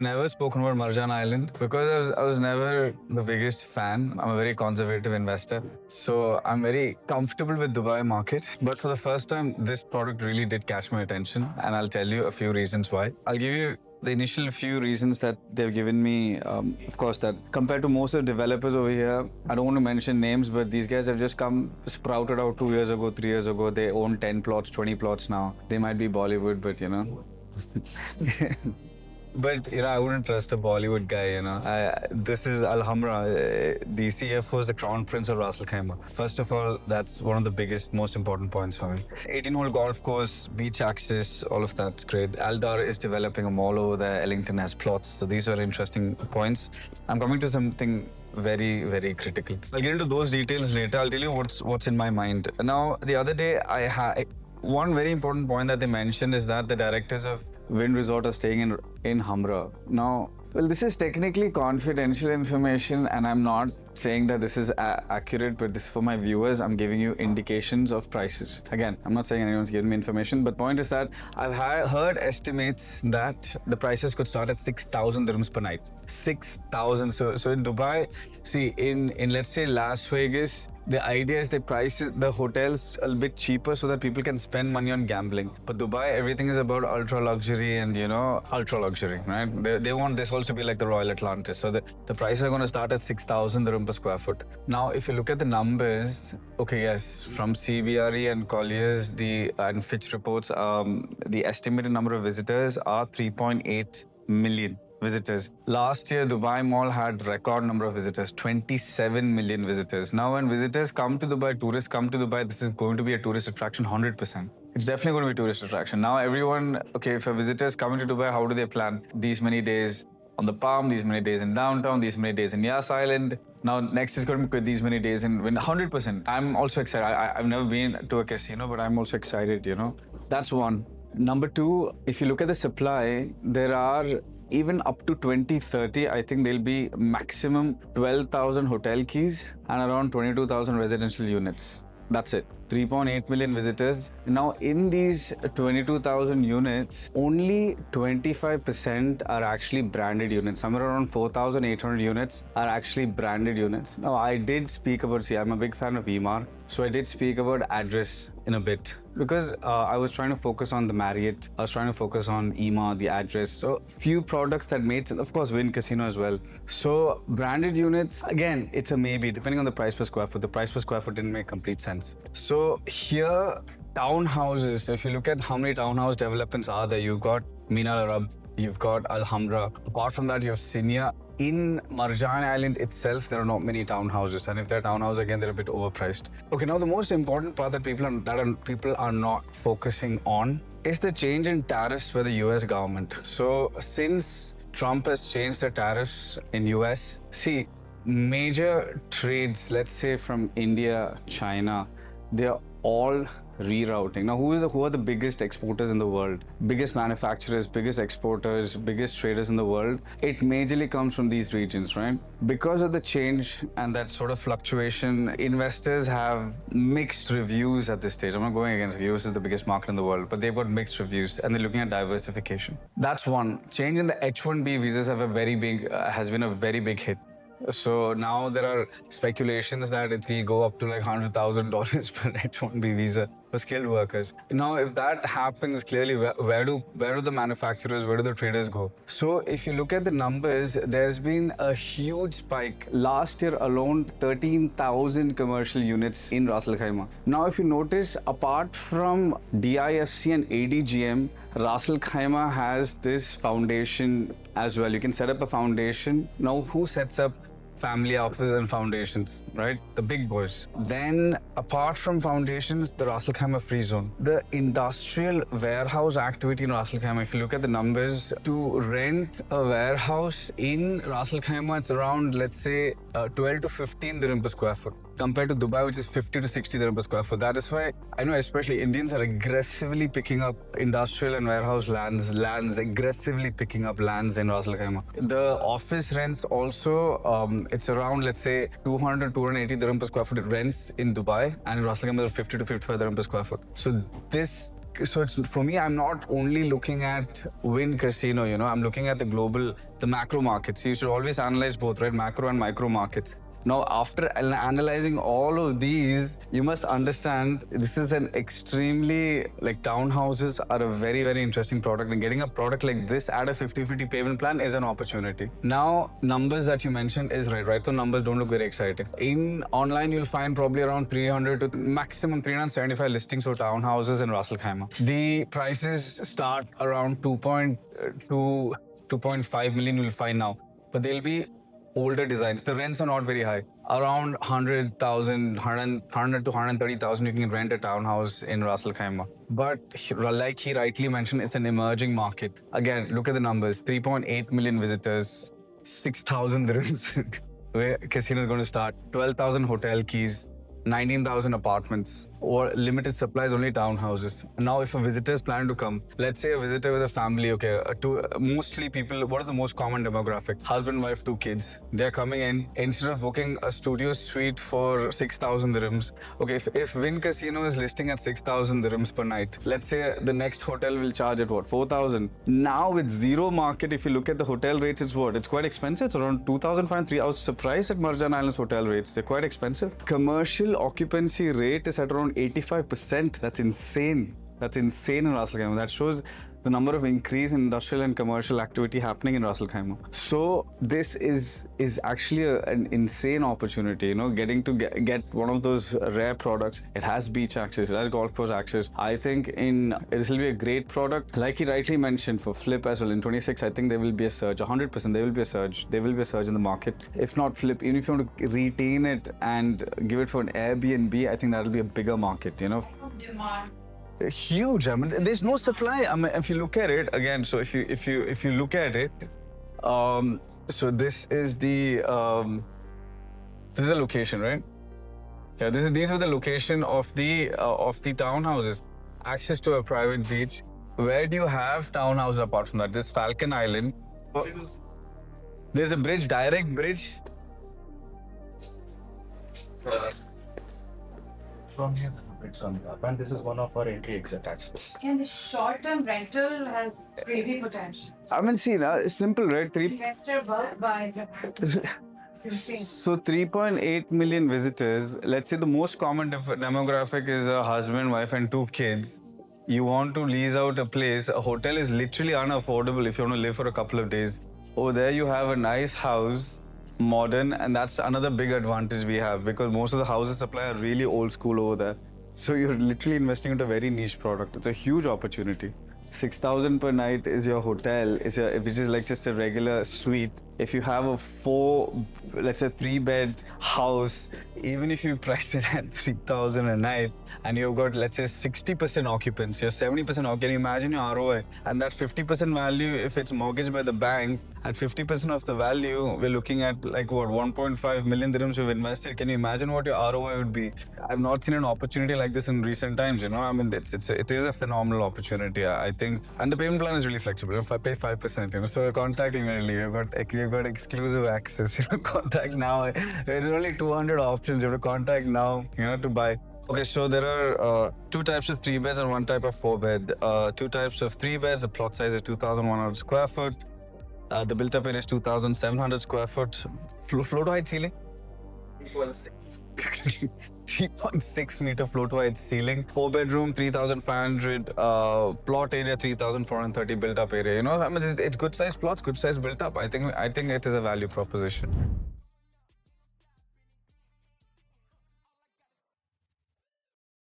Never spoken about Marjan Island because I was never the biggest fan. I'm a very conservative investor. So I'm very comfortable with Dubai market. But for the first time, this product really did catch my attention. And I'll tell you a few reasons why. I'll give you the initial few reasons that they've given me. Of course, that compared to most of the developers over here, I don't want to mention names, but these guys have just come sprouted out 2 years ago, 3 years ago. They own 10 plots, 20 plots now. They might be Bollywood, but you know. But I wouldn't trust a Bollywood guy. This is Al Hamra. The CFO is the Crown Prince of Ras Al Khaimah. First of all, that's one of the biggest, most important points for me. 18-hole golf course, beach access, all of that's great. Aldar is developing a mall over there. Ellington has plots. So these are interesting points. I'm coming to something very, very critical. I'll get into those details later. I'll tell you what's in my mind. Now, the other day, one very important point that they mentioned is that the directors of Wynn Resort are staying in Hamra. Now, well, this is technically confidential information, and I'm not saying that this is accurate, but this is for my viewers. I'm giving you indications of prices. Again, I'm not saying anyone's giving me information, but point is that I've heard estimates that the prices could start at 6,000 dirhams per night. 6,000. So in Dubai, see, in let's say Las Vegas, the idea is they price the hotels a bit cheaper so that people can spend money on gambling. But Dubai, everything is about ultra luxury and, ultra luxury, right? They want this also to be like the Royal Atlantis. So the prices are going to start at 6,000 dirham per square foot. Now, if you look at the numbers, okay, yes, from CBRE and Colliers, and Fitch reports, the estimated number of visitors are 3.8 million. Visitors. Last year, Dubai Mall had record number of visitors, 27 million visitors. Now, when visitors come to Dubai, tourists come to Dubai, this is going to be a tourist attraction, 100%. It's definitely going to be a tourist attraction. Now, everyone, okay, if a visitor is coming to Dubai, how do they plan? These many days on the Palm, these many days in downtown, these many days in Yas Island. Now, next is going to be these many days in 100%. I'm also excited. I've never been to a casino, but I'm also excited, That's one. Number two, if you look at the supply, there are even up to 2030, I think there'll be maximum 12,000 hotel keys and around 22,000 residential units. That's it. 3.8 million visitors. Now, in these 22,000 units, only 25% are actually branded units. Somewhere around 4,800 units are actually branded units. Now, I did speak about, I'm a big fan of Emaar. So I did speak about address in a bit because I was trying to focus on the Marriott. I was trying to focus on Emaar, the address. So few products that made sense. Of course, Wynn Casino as well. So branded units, again, it's a maybe depending on the price per square foot. The price per square foot didn't make complete sense. So here, townhouses, if you look at how many townhouse developments are there, you've got Mina Al Arab, you've got Al Hamra. Apart from that, you have Sinia. In Marjan Island itself, there are not many townhouses, and if they're townhouses, again, they're a bit overpriced. Okay, now the most important part that people are not focusing on is the change in tariffs by the US government. So since Trump has changed the tariffs in US, see, major trades, let's say from India, China, they're all rerouting. Now, who are the biggest exporters in the world? Biggest manufacturers, biggest exporters, biggest traders in the world? It majorly comes from these regions, right? Because of the change and that sort of fluctuation, investors have mixed reviews at this stage. I'm not going against US is the biggest market in the world, but they've got mixed reviews and they're looking at diversification. That's one. Change in the H-1B visas has been a very big hit. So now there are speculations that it will go up to like $100,000 per H-1B visa for skilled workers. Now, if that happens, clearly, where do the manufacturers, where do the traders go? So if you look at the numbers, there's been a huge spike. Last year alone, 13,000 commercial units in Ras Al Khaimah. Now, if you notice, apart from DIFC and ADGM, Ras Al Khaimah has this foundation as well. You can set up a foundation. Now, who sets up family office and foundations, right? The big boys. Then, apart from foundations, the Ras Al Khaimah free zone. The industrial warehouse activity in Ras Al Khaimah, if you look at the numbers, to rent a warehouse in Ras Al Khaimah, it's around, let's say, 12 to 15 dirham per square foot. Compared to Dubai, which is 50 to 60 dirham per square foot. That is why I know especially Indians are aggressively picking up industrial and warehouse lands aggressively picking up lands in Ras Al Khaimah. The office rents also, it's around, let's say, 200 to 280 dirham per square foot rents in Dubai, and in Ras Al Khaimah, 50 to 55 dirham per square foot. So this So it's, for me, I'm not only looking at Wynn Casino, I'm looking at the macro markets. You should always analyze both, right? Macro and micro markets. Now, after analyzing all of these, you must understand this is an extremely, townhouses are a very, very interesting product. And getting a product like this at a 50-50 payment plan is an opportunity. Now, numbers that you mentioned is right? So numbers don't look very exciting. In online, you'll find probably around 300 to maximum 375 listings for townhouses in Ras Al Khaimah. The prices start around 2.5 million you'll find now. But they'll be older designs. The rents are not very high. Around 100,000, 100 to 130,000 you can rent a townhouse in Ras Al Khaimah. But like he rightly mentioned, it's an emerging market. Again, look at the numbers. 3.8 million visitors, 6,000 dirhams where casino is going to start, 12,000 hotel keys, 19,000 apartments, or limited supplies, only townhouses. Now, if a visitor is planning to come, let's say a visitor with a family, mostly people, what is the most common demographic? Husband, wife, 2 kids. They're coming in. Instead of booking a studio suite for 6,000 dirhams, if Wynn Casino is listing at 6,000 dirhams per night, let's say the next hotel will charge at 4,000. Now, with zero market, if you look at the hotel rates, it's quite expensive. It's around 2,500. I was surprised at Marjan Island's hotel rates. They're quite expensive. Commercial occupancy rate is at around 85%. That's insane. That's insane in Ras Al Khaimah. That shows the number of increase in industrial and commercial activity happening in Ras Al Khaimah. So this is actually an insane opportunity, getting to get one of those rare products. It has beach access, it has golf course access. I think this will be a great product. Like he rightly mentioned, for flip as well. In 26, I think there will be a surge. 100% there will be a surge. There will be a surge in the market. If not flip, even if you want to retain it and give it for an Airbnb, I think that'll be a bigger market, Demand. Huge. I mean, there's no supply. I mean, if you look at it again, so if you look at it, so this is the location, right? Yeah, these are the location of the townhouses. Access to a private beach. Where do you have townhouses apart from that? This Falcon Island. There's a bridge, direct bridge. From here, it's on up, and this is one of our entry-exit access. And the short-term rental has crazy potential. I mean, see, it's simple, right? Investor bulk buys it. It's insane. So 3.8 million visitors. Let's say the most common demographic is a husband, wife, and 2 kids. You want to lease out a place. A hotel is literally unaffordable if you want to live for a couple of days. Over there, you have a nice house, modern, and that's another big advantage we have because most of the houses supply are really old school over there. So you're literally investing into a very niche product. It's a huge opportunity. 6,000 per night is your hotel, which is like just a regular suite. If you have a 3-bed house, even if you price it at 3,000 a night, and you've got, let's say, 60% occupancy or 70% occupancy, can you imagine your ROI? And that 50% value, if it's mortgaged by the bank, at 50% of the value, we're looking at 1.5 million dirhams we've invested. Can you imagine what your ROI would be? I've not seen an opportunity like this in recent times, I mean, it is a phenomenal opportunity, I think. And the payment plan is really flexible. If I pay 5%, so contact immediately. You've got exclusive access. Contact now. There's only 200 options. You have to contact now, to buy. Okay, so there are 2 types of 3 beds and 1 type of 4 bed. 2 types of 3 beds. The plot size is 2,100 square foot. The built-up area is 2,700 square foot. Floor to height ceiling? 3.6 meter floor to height ceiling. 4-bedroom, 3,500. Plot area, 3,430 built-up area. I mean, it's good size plots, good size built-up. I think it is a value proposition.